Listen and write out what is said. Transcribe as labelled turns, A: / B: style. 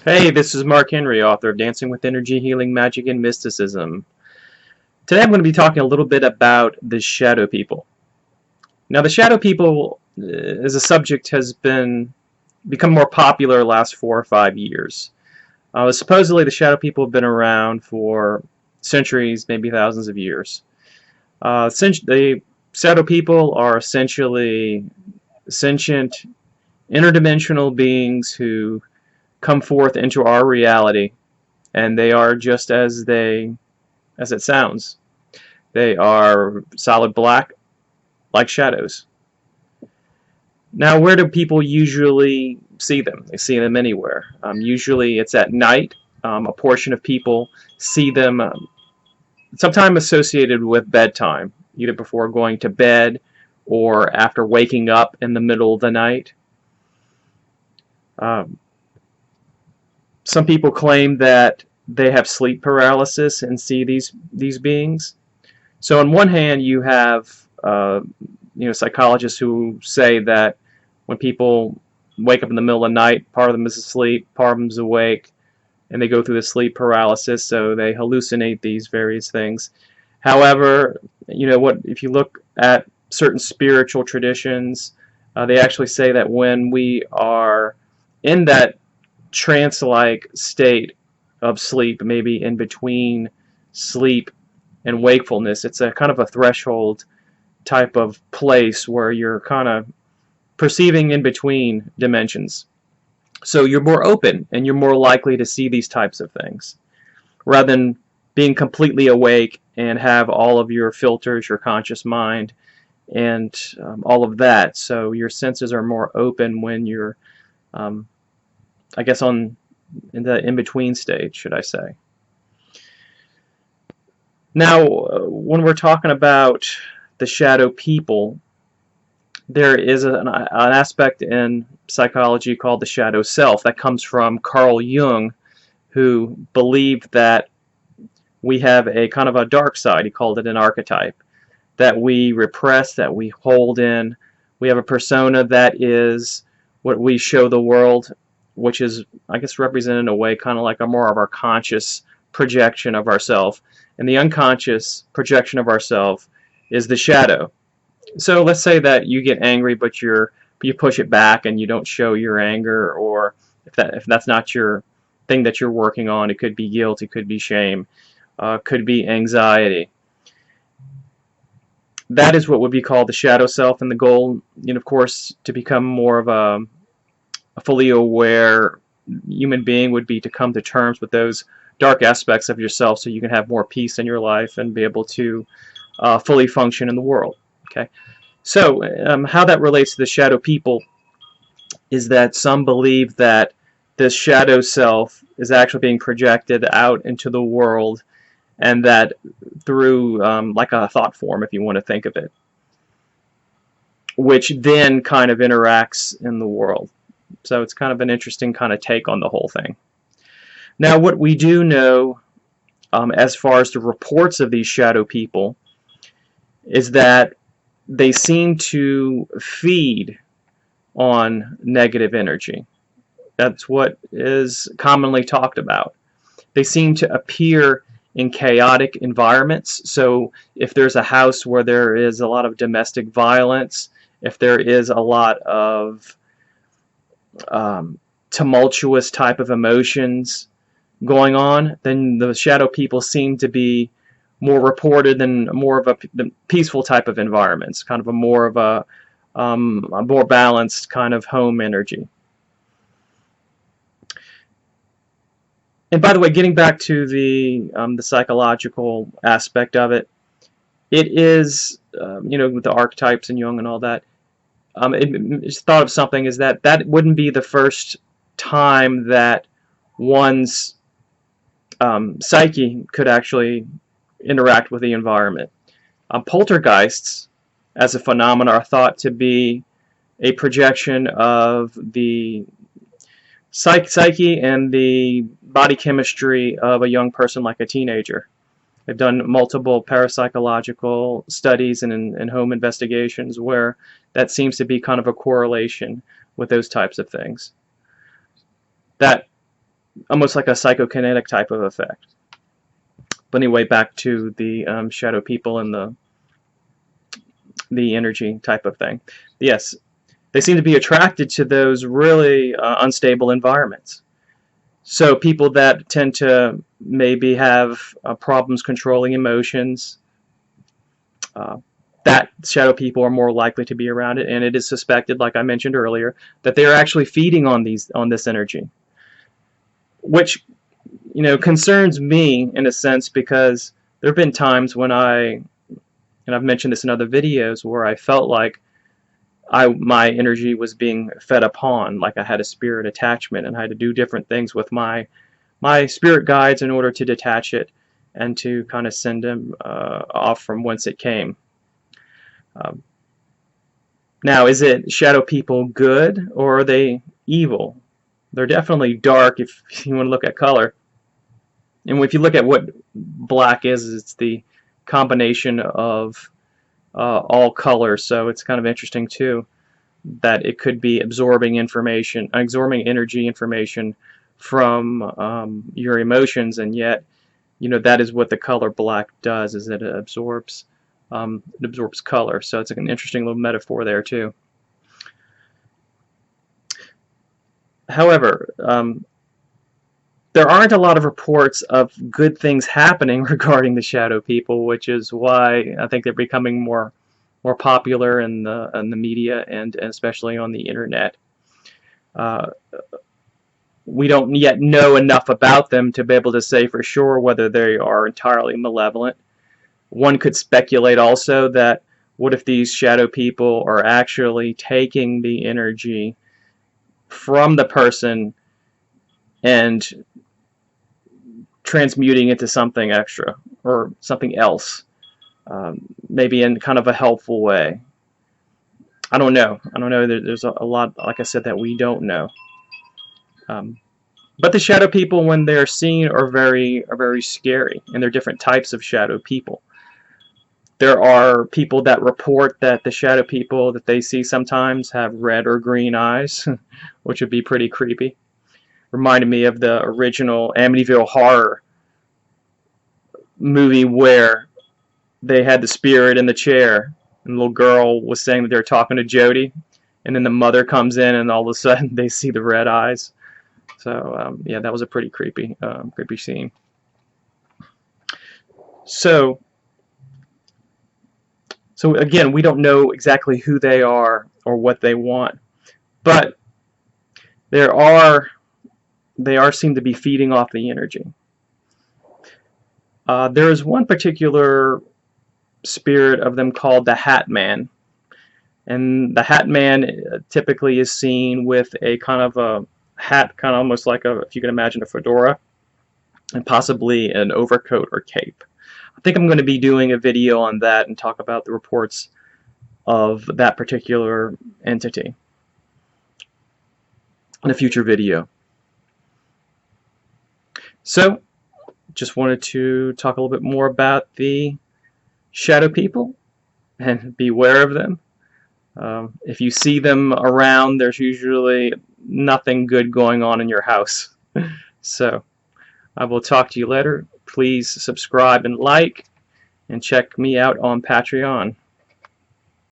A: Hey, this is Mark Henry, author of Dancing with Energy, Healing, Magic, and Mysticism. Today I'm going to be talking a little bit about the shadow people. Now, the shadow people as a subject has become more popular the last 4 or 5 years. Supposedly, the shadow people have been around for centuries, maybe thousands of years. The shadow people are essentially sentient, interdimensional beings who come forth into our reality, and they are just as it sounds. They are solid black, like shadows. Now, where do people usually see them? They see them anywhere. Usually it's at night. A portion of people see them sometime associated with bedtime, either before going to bed or after waking up in the middle of the night. Some people claim that they have sleep paralysis and see these beings. So on one hand, you have psychologists who say that when people wake up in the middle of the night, part of them is asleep, part of them is awake, and they go through the sleep paralysis, so they hallucinate these various things. However, if you look at certain spiritual traditions, they actually say that when we are in that trance-like state of sleep, maybe in between sleep and wakefulness, it's a kind of a threshold type of place where you're kind of perceiving in between dimensions. So you're more open and you're more likely to see these types of things rather than being completely awake and have all of your filters, your conscious mind, and all of that. So your senses are more open when you're I guess in the in-between stage, should I say. Now, when we're talking about the shadow people, there is an aspect in psychology called the shadow self that comes from Carl Jung, who believed that we have a kind of a dark side. He called it an archetype that we repress, that we hold in. We have a persona that is what we show the world, which is, I guess, represented in a way kind of like more of our conscious projection of ourself. And the unconscious projection of ourself is the shadow. So let's say that you get angry, but you push it back and you don't show your anger, or if that's not your thing that you're working on, it could be guilt, it could be shame, could be anxiety. That is what would be called the shadow self, and the goal, of course, to become more of a fully aware human being would be to come to terms with those dark aspects of yourself so you can have more peace in your life and be able to fully function in the world. Okay, so how that relates to the shadow people is that some believe that this shadow self is actually being projected out into the world, and that through like a thought form, if you want to think of it, which then kind of interacts in the world. So it's kind of an interesting kind of take on the whole thing. Now, what we do know as far as the reports of these shadow people is that they seem to feed on negative energy. That's what is commonly talked about. They seem to appear in chaotic environments. So if there's a house where there is a lot of domestic violence, if there is a lot of tumultuous type of emotions going on, then the shadow people seem to be more reported than more of the peaceful type of environments, kind of a more balanced kind of home energy. And by the way, getting back to the psychological aspect of it, it is with the archetypes and Jung and all that. It's thought of something is that wouldn't be the first time that one's psyche could actually interact with the environment. Poltergeists, as a phenomenon, are thought to be a projection of the psyche and the body chemistry of a young person, like a teenager. They've done multiple parapsychological studies and home investigations where that seems to be kind of a correlation with those types of things. That almost like a psychokinetic type of effect. But anyway, back to the shadow people and the energy type of thing. Yes, they seem to be attracted to those really unstable environments. So people that tend to maybe have problems controlling emotions, that shadow people are more likely to be around it, and it is suspected, like I mentioned earlier, that they are actually feeding on this energy, which concerns me in a sense, because there have been times when and I've mentioned this in other videos, where I felt like my energy was being fed upon, like I had a spirit attachment, and I had to do different things with my spirit guides in order to detach it and to kind of send them off from whence it came. Now, is it shadow people good, or are they evil? They're definitely dark if you want to look at color. And if you look at what black is, it's the combination of all colors. So it's kind of interesting too that it could be absorbing energy information from your emotions, and yet that is what the color black does, is that it absorbs color. So it's an interesting little metaphor there too. However, there aren't a lot of reports of good things happening regarding the shadow people, which is why I think they're becoming more popular in the media and especially on the internet. We don't yet know enough about them to be able to say for sure whether they are entirely malevolent. One could speculate also that what if these shadow people are actually taking the energy from the person and transmuting it to something extra or something else, maybe in kind of a helpful way. I don't know. There's a lot, like I said, that we don't know. But the shadow people, when they're seen, are very scary, and they're different types of shadow people. There are people that report that the shadow people that they see sometimes have red or green eyes, which would be pretty creepy. Reminded me of the original Amityville Horror movie where they had the spirit in the chair, and the little girl was saying that they're talking to Jody, and then the mother comes in, and all of a sudden they see the red eyes. So yeah, that was a pretty creepy scene. So again, we don't know exactly who they are or what they want, but they seem to be feeding off the energy. There is one particular spirit of them called the Hat Man, and the Hat Man typically is seen with a kind of a hat, kind of almost like if you can imagine a fedora, and possibly an overcoat or cape. I think I'm going to be doing a video on that and talk about the reports of that particular entity in a future video. So, just wanted to talk a little bit more about the shadow people and beware of them. If you see them around, there's usually nothing good going on in your house. So, I will talk to you later. Please subscribe and like, and check me out on Patreon.